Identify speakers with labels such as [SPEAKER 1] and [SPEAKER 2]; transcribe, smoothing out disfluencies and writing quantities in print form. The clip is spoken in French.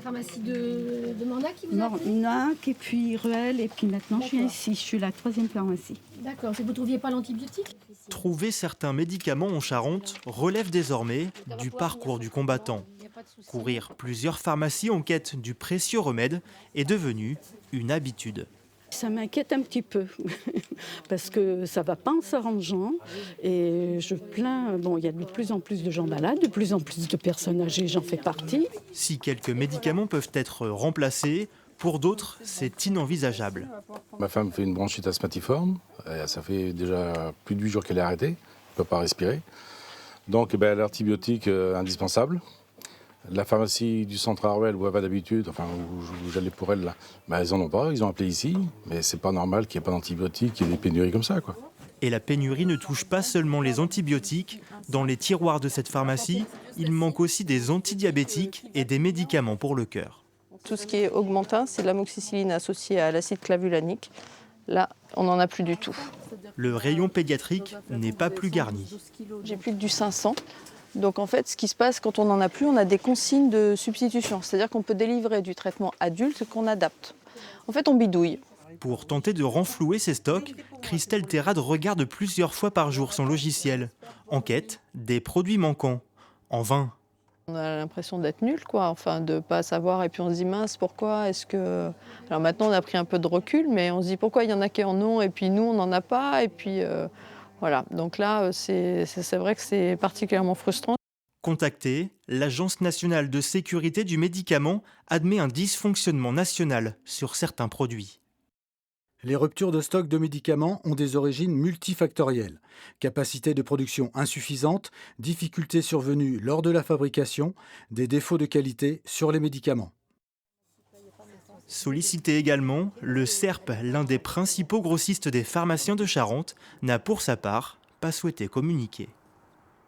[SPEAKER 1] La pharmacie de Mornac qui vous a appelé?
[SPEAKER 2] Mornac et puis Ruel et puis maintenant je viens ici, je suis la 3e pharmacie.
[SPEAKER 1] D'accord, vous ne trouviez pas l'antibiotique?
[SPEAKER 3] Trouver certains médicaments en Charente relève désormais du parcours du combattant. Courir plusieurs pharmacies en quête du précieux remède est devenu une habitude.
[SPEAKER 2] Ça m'inquiète un petit peu parce que ça ne va pas en s'arrangeant et je plains, il y a de plus en plus de gens malades, de plus en plus de personnes âgées, j'en fais partie.
[SPEAKER 3] Si quelques médicaments peuvent être remplacés, pour d'autres, c'est inenvisageable.
[SPEAKER 4] Ma femme fait une bronchite asthmatiforme, ça fait déjà plus de 8 jours qu'elle est arrêtée, elle ne peut pas respirer. Donc l'antibiotique indispensable. La pharmacie du centre Arwell où elle va d'habitude, où j'allais pour elle, là, ils n'en ont pas, ils ont appelé ici, mais c'est pas normal qu'il n'y ait pas d'antibiotiques, qu'il y ait des pénuries comme ça, quoi.
[SPEAKER 3] Et la pénurie ne touche pas seulement les antibiotiques. Dans les tiroirs de cette pharmacie, il manque aussi des antidiabétiques et des médicaments pour le cœur.
[SPEAKER 5] Tout ce qui est augmentin, c'est l'amoxicilline associée à l'acide clavulanique. Là, on n'en a plus du tout.
[SPEAKER 3] Le rayon pédiatrique n'est pas plus garni.
[SPEAKER 5] J'ai plus que du 500. Donc en fait, ce qui se passe quand on n'en a plus, on a des consignes de substitution. C'est-à-dire qu'on peut délivrer du traitement adulte qu'on adapte. En fait, on bidouille.
[SPEAKER 3] Pour tenter de renflouer ses stocks, Christelle Terrade regarde plusieurs fois par jour son logiciel. En quête des produits manquants. En vain.
[SPEAKER 5] On a l'impression d'être nul, de ne pas savoir. Et puis on se dit, mince, pourquoi est-ce que... Alors maintenant, on a pris un peu de recul, mais on se dit, pourquoi il y en a qui en ont et puis nous, on n'en a pas. Et puis voilà, donc là, c'est vrai que c'est particulièrement frustrant.
[SPEAKER 3] Contactée, l'Agence nationale de sécurité du médicament admet un dysfonctionnement national sur certains produits.
[SPEAKER 6] Les ruptures de stock de médicaments ont des origines multifactorielles. Capacité de production insuffisante, difficultés survenues lors de la fabrication, des défauts de qualité sur les médicaments.
[SPEAKER 3] Sollicité également, le CERP, l'un des principaux grossistes des pharmaciens de Charente, n'a pour sa part pas souhaité communiquer.